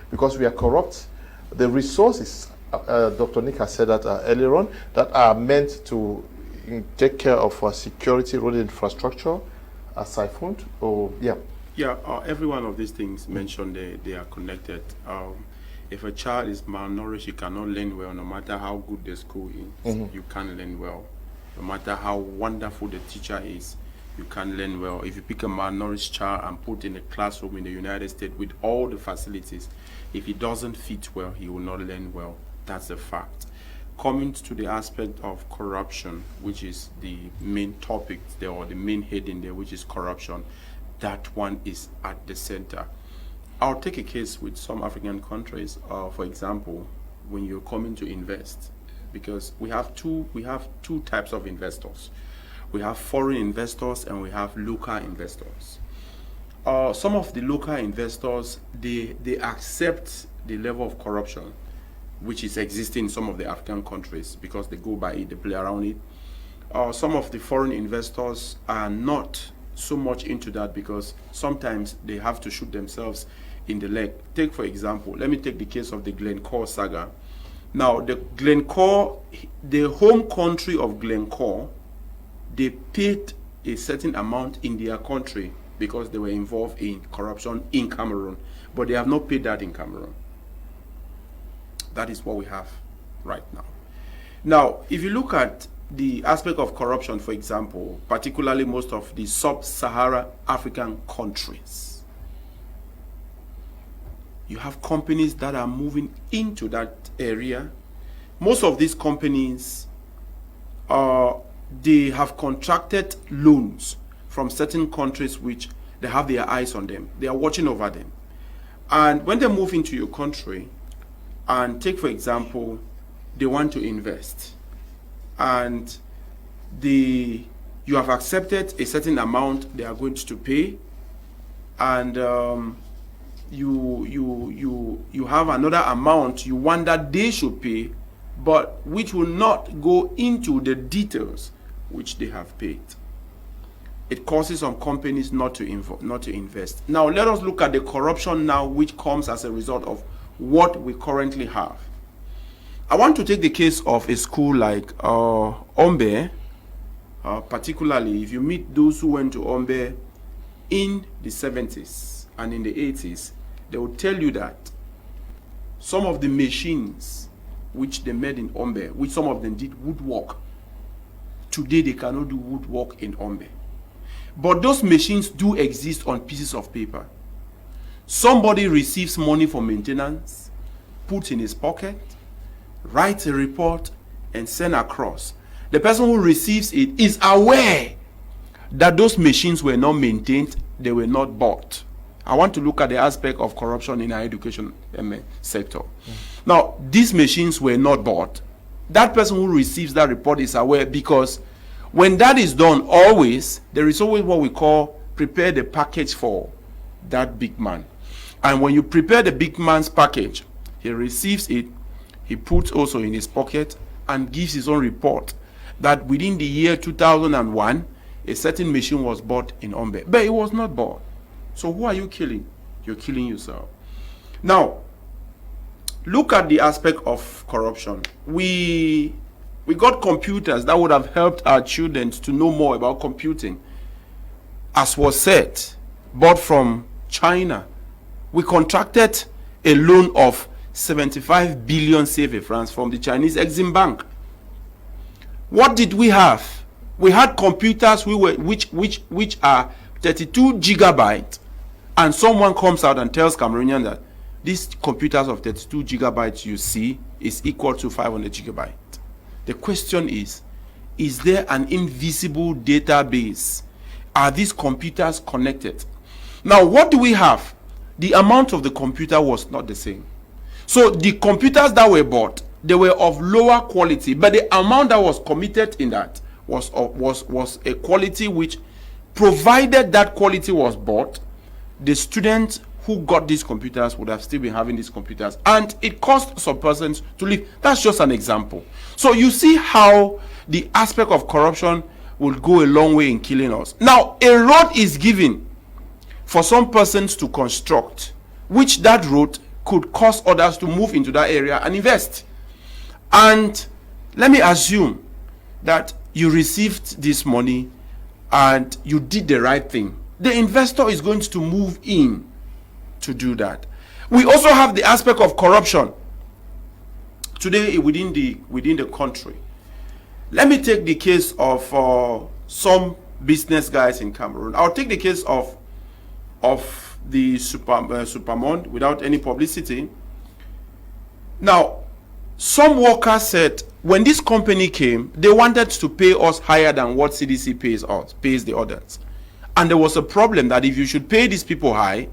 because we are corrupt. The resources, Dr. Nick has said that earlier on, that are meant to take care of security, road infrastructure, are siphoned. Every one of these things mentioned, they are connected. If a child is malnourished, you cannot learn well, no matter how good the school is. You can't learn well. No matter how wonderful the teacher is, you can't learn well. If you pick a malnourished child and put in a classroom in the United States with all the facilities, if he doesn't fit well, he will not learn well. That's a fact. Coming to the aspect of corruption, which is the main topic there, or the main heading there, which is corruption, that one is at the center. I'll take a case with some African countries. For example, when you're coming to invest, because we have two types of investors. We have foreign investors and we have local investors. Some of the local investors, they accept the level of corruption which is existing in some of the African countries because they go by it, they play around it. Some of the foreign investors are not so much into that because sometimes they have to shoot themselves in the leg. Take, for example, let me take the case of the Glencore saga. Now, the Glencore, the home country of Glencore, they paid a certain amount in their country because they were involved in corruption in Cameroon, but they have not paid that in Cameroon. That is what we have right now. Now, if you look at the aspect of corruption, for example, particularly most of the sub-Saharan African countries, you have companies that are moving into that area. Most of these companies, they have contracted loans from certain countries which they have their eyes on them. They are watching over them. And when they move into your country, and take, for example, they want to invest, and you have accepted a certain amount they are going to pay, and you have another amount you want that they should pay, but which will not go into the details which they have paid. It causes some companies not to invest. Now let us look at the corruption now which comes as a result of what we currently have. I want to take the case of a school like Ombe. Particularly if you meet those who went to Ombe in the 70s and in the 80s, they will tell you that some of the machines which they made in Ombe, which some of them did woodwork, today they cannot do woodwork in Ombe. But those machines do exist on pieces of paper. Somebody receives money for maintenance, puts in his pocket, writes a report, and sends across. The person who receives it is aware that those machines were not maintained, they were not bought. I want to look at the aspect of corruption in our education sector. Now, these machines were not bought. That person who receives that report is aware, because when that is done, there is always what we call prepare the package for that big man. And when you prepare the big man's package, he receives it, he puts also in his pocket and gives his own report that within the year 2001, a certain machine was bought in Ombe. But it was not bought. So who are you killing? You're killing yourself. Now, look at the aspect of corruption. We got computers that would have helped our children to know more about computing. As was said, bought from China. We contracted a loan of 75 billion CFA francs from the Chinese Exim Bank. What did we have? We had computers which are 32 gigabytes, and someone comes out and tells Cameroonians that these computers of 32 gigabytes you see is equal to 500 gigabytes. The question is there an invisible database? Are these computers connected? Now, what do we have? The amount of the computer was not the same. So the computers that were bought, they were of lower quality, but the amount that was committed in that was a quality which, provided that quality was bought, the students who got these computers would have still been having these computers, and it cost some persons to live. That's just an example. So you see how the aspect of corruption will go a long way in killing us. Now, a road is given for some persons to construct, which that road could cause others to move into that area and invest. And let me assume that you received this money and you did the right thing. The investor is going to move in to do that. We also have the aspect of corruption today within the country. Let me take the case of some business guys in Cameroon. I'll take the case of the Supermond without any publicity. Now, some workers said when this company came, they wanted to pay us higher than what CDC pays the others. And there was a problem that if you should pay these people high,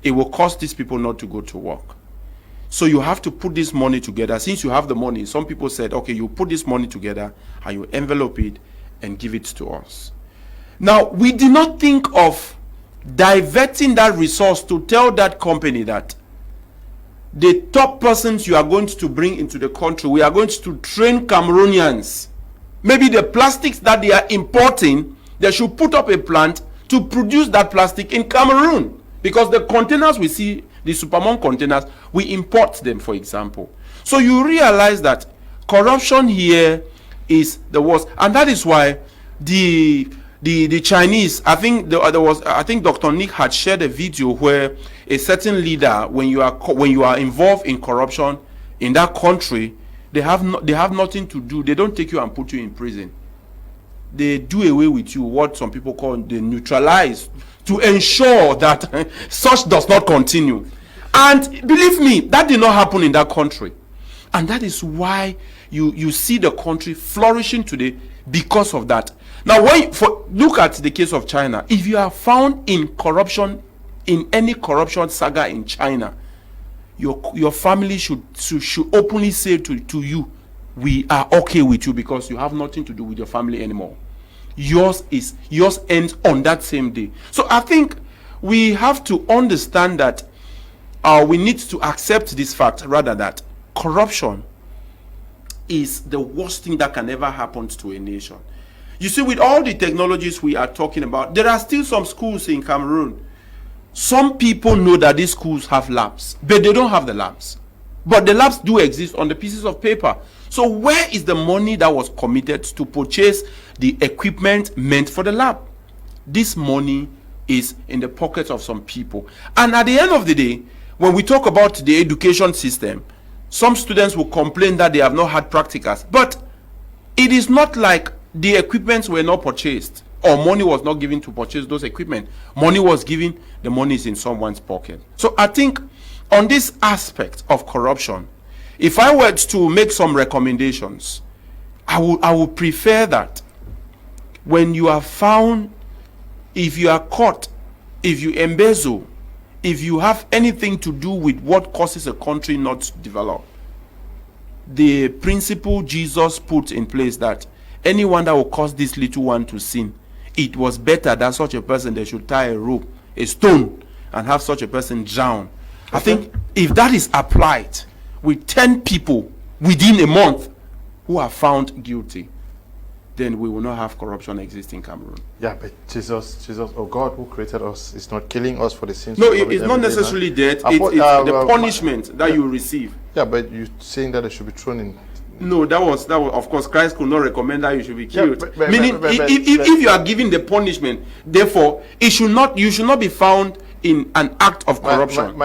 it will cost these people not to go to work. So you have to put this money together. Since you have the money, some people said, okay, you put this money together and you envelope it and give it to us. Now, we did not think of diverting that resource to tell that company that the top persons you are going to bring into the country, we are going to train Cameroonians. Maybe the plastics that they are importing, they should put up a plant to produce that plastic in Cameroon. Because the containers we see, the Supermond containers, we import them, for example. So you realize that corruption here is the worst. And that is why the Chinese, I think Dr. Nick had shared a video where a certain leader, when you are involved in corruption in that country, they have nothing to do. They don't take you and put you in prison. They do away with you, what some people call they neutralize, to ensure that such does not continue. And believe me, that did not happen in that country. And that is why you see the country flourishing today because of that. Now, look at the case of China. If you are found in corruption, in any corruption saga in China, your family should openly say to you, we are okay with you because you have nothing to do with your family anymore. Yours ends on that same day. So I think we have to understand that we need to accept this fact, rather, that corruption is the worst thing that can ever happen to a nation. You see, with all the technologies we are talking about, there are still some schools in Cameroon. Some people know that these schools have labs, but they don't have the labs. But the labs do exist on the pieces of paper. So where is the money that was committed to purchase the equipment meant for the lab? This money is in the pockets of some people. And at the end of the day, when we talk about the education system, some students will complain that they have not had practicals. But it is not like the equipments were not purchased or money was not given to purchase those equipment. Money was given, the money is in someone's pocket. So I think on this aspect of corruption, if I were to make some recommendations, I would prefer that when you are found, if you are caught, if you embezzle, if you have anything to do with what causes a country not to develop, the principle Jesus put in place that anyone that will cause this little one to sin, it was better that such a person, they should tie a rope, a stone, and have such a person drown. Okay. I think if that is applied with 10 people within a month who are found guilty, then we will not have corruption exist in Cameroon. Yeah, but Jesus, oh God who created us is not killing us for the sins. No, it's not necessarily death. It's the punishment that you receive. Yeah, but you're saying that they should be thrown in. No, that was of course Christ could not recommend that you should be killed. Yeah, meaning, if you are given the punishment, therefore you should not be found in an act of corruption.